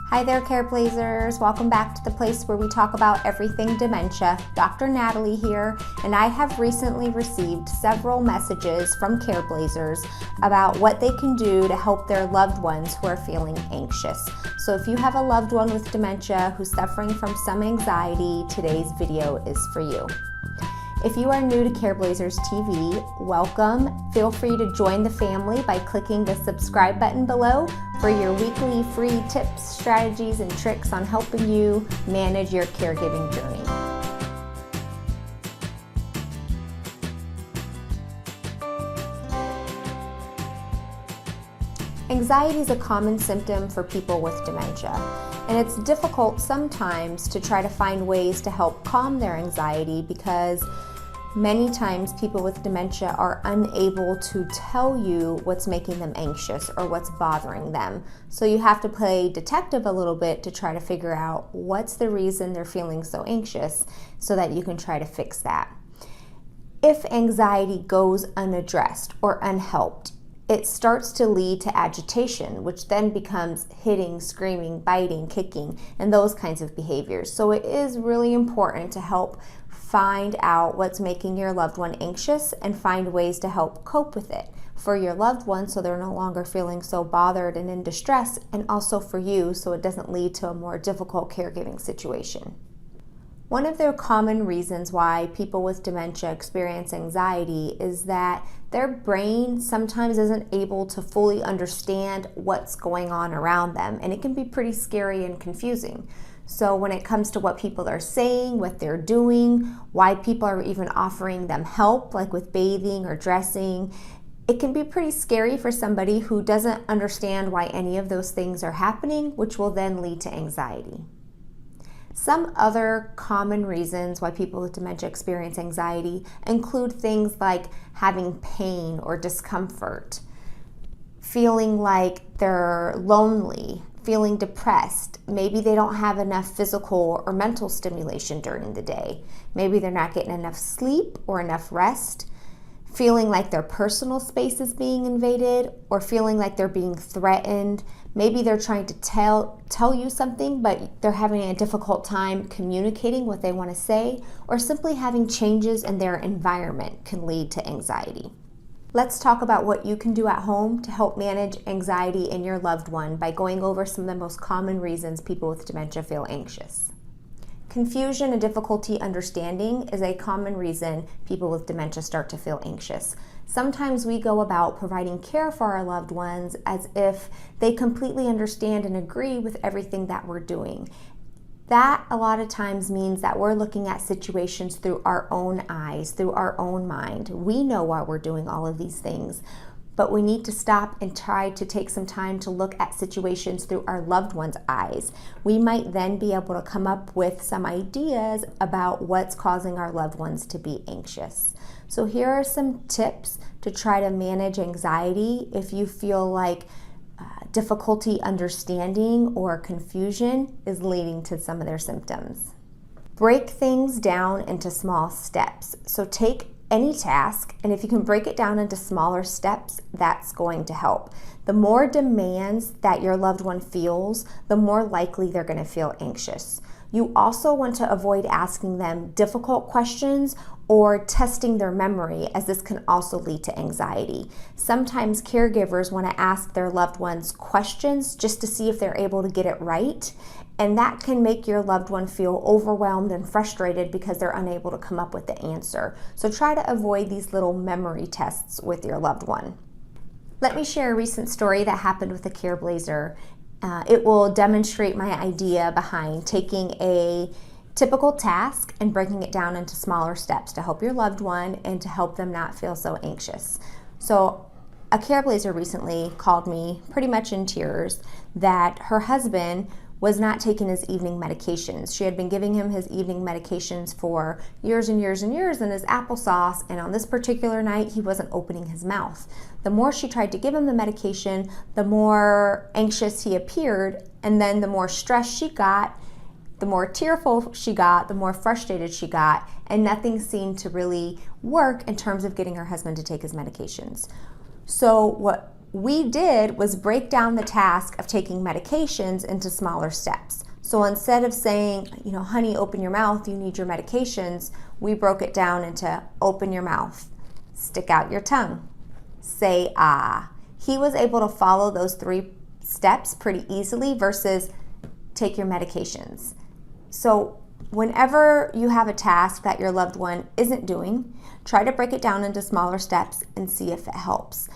Hi there, Careblazers. Welcome back to the place where we talk about everything dementia. Dr. Natali here, and I have recently received several messages from Careblazers about what they can do to help their loved ones who are feeling anxious. So if you have a loved one with dementia who's suffering from some anxiety, today's video is for you. If you are new to Careblazers TV, welcome. Feel free to join the family by clicking the subscribe button below for your weekly free tips, strategies, and tricks on helping you manage your caregiving journey. Anxiety is a common symptom for people with dementia, and it's difficult sometimes to try to find ways to help calm their anxiety because many times people with dementia are unable to tell you what's making them anxious or what's bothering them. So you have to play detective a little bit to try to figure out what's the reason they're feeling so anxious so that you can try to fix that. If anxiety goes unaddressed or unhelped, it starts to lead to agitation, which then becomes hitting, screaming, biting, kicking, and those kinds of behaviors. So it is really important to help find out what's making your loved one anxious and find ways to help cope with it for your loved one so they're no longer feeling so bothered and in distress, and also for you so it doesn't lead to a more difficult caregiving situation. One of the common reasons why people with dementia experience anxiety is that their brain sometimes isn't able to fully understand what's going on around them, and it can be pretty scary and confusing. So when it comes to what people are saying, what they're doing, why people are even offering them help, like with bathing or dressing, it can be pretty scary for somebody who doesn't understand why any of those things are happening, which will then lead to anxiety. Some other common reasons why people with dementia experience anxiety include things like having pain or discomfort, feeling like they're lonely, feeling depressed. Maybe they don't have enough physical or mental stimulation during the day. Maybe they're not getting enough sleep or enough rest, feeling like their personal space is being invaded, or feeling like they're being threatened. Maybe they're trying to tell you something, but they're having a difficult time communicating what they want to say, or simply having changes in their environment can lead to anxiety. Let's talk about what you can do at home to help manage anxiety in your loved one by going over some of the most common reasons people with dementia feel anxious. Confusion and difficulty understanding is a common reason people with dementia start to feel anxious. Sometimes we go about providing care for our loved ones as if they completely understand and agree with everything that we're doing. That a lot of times means that we're looking at situations through our own eyes, through our own mind. We know why we're doing all of these things, but we need to stop and try to take some time to look at situations through our loved one's eyes. We might then be able to come up with some ideas about what's causing our loved ones to be anxious. So here are some tips to try to manage anxiety if you feel like difficulty understanding or confusion is leading to some of their symptoms. Break things down into small steps. So take any task, and if you can break it down into smaller steps, that's going to help. The more demands that your loved one feels, the more likely they're going to feel anxious. You also want to avoid asking them difficult questions or testing their memory, as this can also lead to anxiety. Sometimes caregivers want to ask their loved ones questions just to see if they're able to get it right, and that can make your loved one feel overwhelmed and frustrated because they're unable to come up with the answer. So try to avoid these little memory tests with your loved one. Let me share a recent story that happened with a Careblazer. It will demonstrate my idea behind taking a typical task and breaking it down into smaller steps to help your loved one and to help them not feel so anxious. So a Careblazer recently called me pretty much in tears that her husband was not taking his evening medications. She had been giving him his evening medications for years and years and years in his applesauce, and on this particular night, he wasn't opening his mouth. The more she tried to give him the medication, the more anxious he appeared, and then the more stressed she got, the more tearful she got, the more frustrated she got, and nothing seemed to really work in terms of getting her husband to take his medications. So what we did was break down the task of taking medications into smaller steps. So instead of saying, honey, open your mouth, you need your medications, we broke it down into open your mouth, stick out your tongue, say ah. He was able to follow those 3 steps pretty easily versus take your medications. So whenever you have a task that your loved one isn't doing, try to break it down into smaller steps and see if it helps.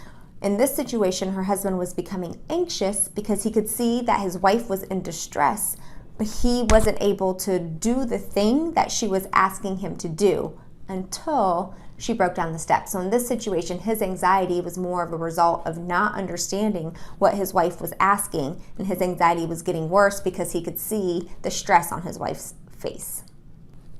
In this situation, her husband was becoming anxious because he could see that his wife was in distress, but he wasn't able to do the thing that she was asking him to do until she broke down the steps. So in this situation, his anxiety was more of a result of not understanding what his wife was asking, and his anxiety was getting worse because he could see the stress on his wife's face.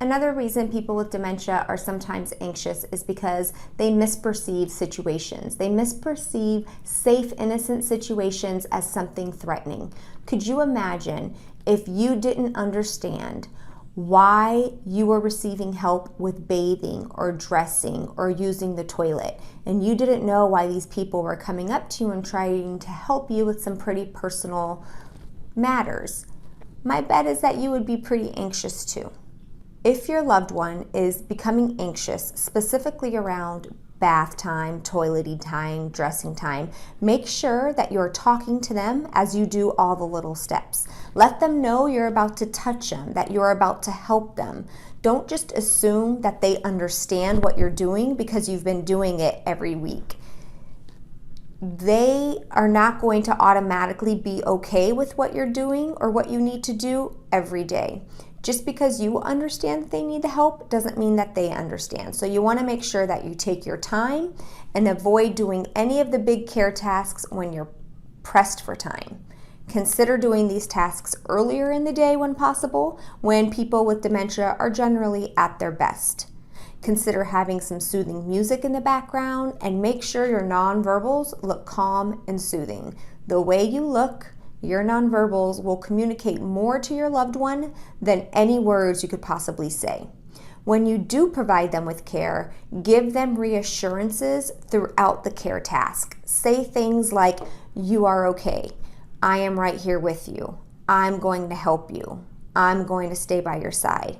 Another reason people with dementia are sometimes anxious is because they misperceive situations. They misperceive safe, innocent situations as something threatening. Could you imagine if you didn't understand why you were receiving help with bathing or dressing or using the toilet, and you didn't know why these people were coming up to you and trying to help you with some pretty personal matters? My bet is that you would be pretty anxious too. If your loved one is becoming anxious, specifically around bath time, toileting time, dressing time, make sure that you're talking to them as you do all the little steps. Let them know you're about to touch them, that you're about to help them. Don't just assume that they understand what you're doing because you've been doing it every week. They are not going to automatically be okay with what you're doing or what you need to do every day. Just because you understand that they need the help doesn't mean that they understand. So you want to make sure that you take your time and avoid doing any of the big care tasks when you're pressed for time. Consider doing these tasks earlier in the day when possible, when people with dementia are generally at their best. Consider having some soothing music in the background, and make sure your nonverbals look calm and soothing. The way you look, your nonverbals will communicate more to your loved one than any words you could possibly say. When you do provide them with care, give them reassurances throughout the care task. Say things like, "You are okay. I am right here with you. I'm going to help you. I'm going to stay by your side."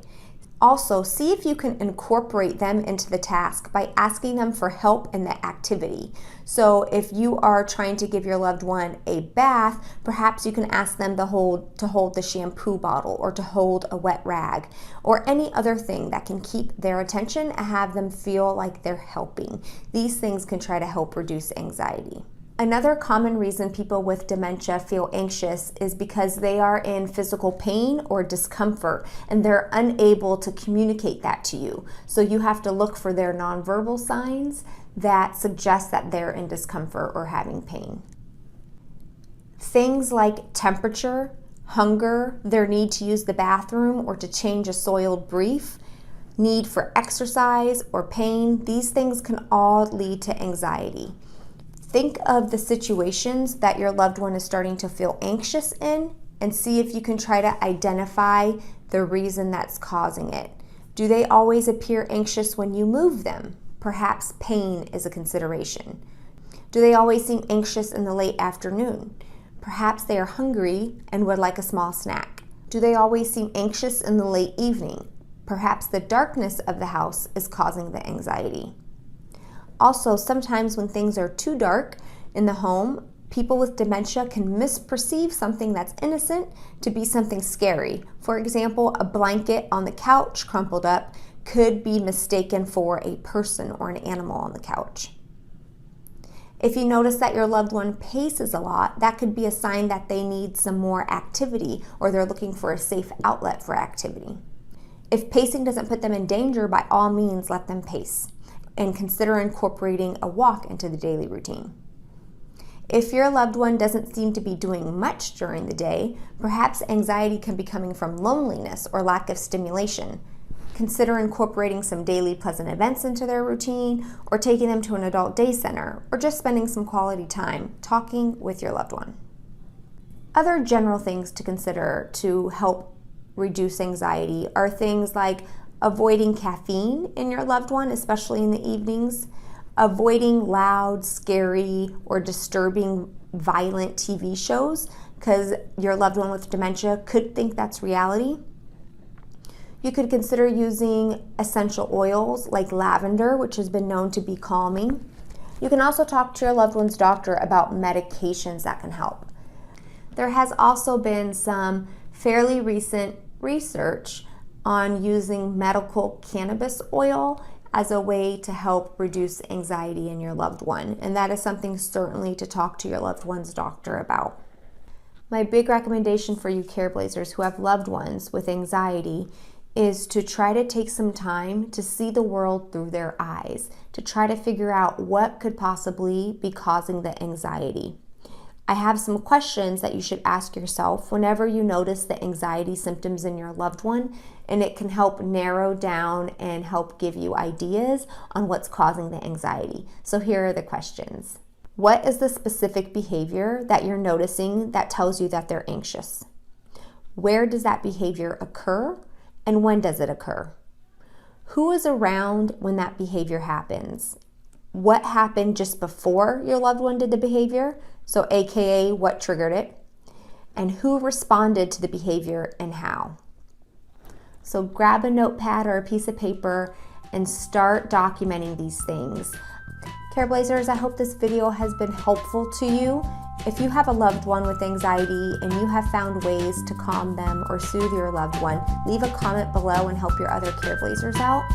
Also, see if you can incorporate them into the task by asking them for help in the activity. So if you are trying to give your loved one a bath, perhaps you can ask them to hold the shampoo bottle, or to hold a wet rag, or any other thing that can keep their attention and have them feel like they're helping. These things can try to help reduce anxiety. Another common reason people with dementia feel anxious is because they are in physical pain or discomfort, and they're unable to communicate that to you. So you have to look for their nonverbal signs that suggest that they're in discomfort or having pain. Things like temperature, hunger, their need to use the bathroom or to change a soiled brief, need for exercise or pain, these things can all lead to anxiety. Think of the situations that your loved one is starting to feel anxious in, and see if you can try to identify the reason that's causing it. Do they always appear anxious when you move them? Perhaps pain is a consideration. Do they always seem anxious in the late afternoon? Perhaps they are hungry and would like a small snack. Do they always seem anxious in the late evening? Perhaps the darkness of the house is causing the anxiety. Also, sometimes when things are too dark in the home, people with dementia can misperceive something that's innocent to be something scary. For example, a blanket on the couch crumpled up could be mistaken for a person or an animal on the couch. If you notice that your loved one paces a lot, that could be a sign that they need some more activity, or they're looking for a safe outlet for activity. If pacing doesn't put them in danger, by all means let them pace, and consider incorporating a walk into the daily routine. If your loved one doesn't seem to be doing much during the day, perhaps anxiety can be coming from loneliness or lack of stimulation. Consider incorporating some daily pleasant events into their routine, or taking them to an adult day center, or just spending some quality time talking with your loved one. Other general things to consider to help reduce anxiety are things like avoiding caffeine in your loved one, especially in the evenings, avoiding loud, scary, or disturbing, violent TV shows because your loved one with dementia could think that's reality. You could consider using essential oils like lavender, which has been known to be calming. You can also talk to your loved one's doctor about medications that can help. There has also been some fairly recent research on using medical cannabis oil as a way to help reduce anxiety in your loved one, and that is something certainly to talk to your loved one's doctor about. My big recommendation for you Careblazers who have loved ones with anxiety is to try to take some time to see the world through their eyes, to try to figure out what could possibly be causing the anxiety. I have some questions that you should ask yourself whenever you notice the anxiety symptoms in your loved one, and it can help narrow down and help give you ideas on what's causing the anxiety. So here are the questions. What is the specific behavior that you're noticing that tells you that they're anxious? Where does that behavior occur, and when does it occur? Who is around when that behavior happens? What happened just before your loved one did the behavior? So AKA what triggered it? And who responded to the behavior and how? So grab a notepad or a piece of paper and start documenting these things. Careblazers, I hope this video has been helpful to you. If you have a loved one with anxiety and you have found ways to calm them or soothe your loved one, leave a comment below and help your other Careblazers out.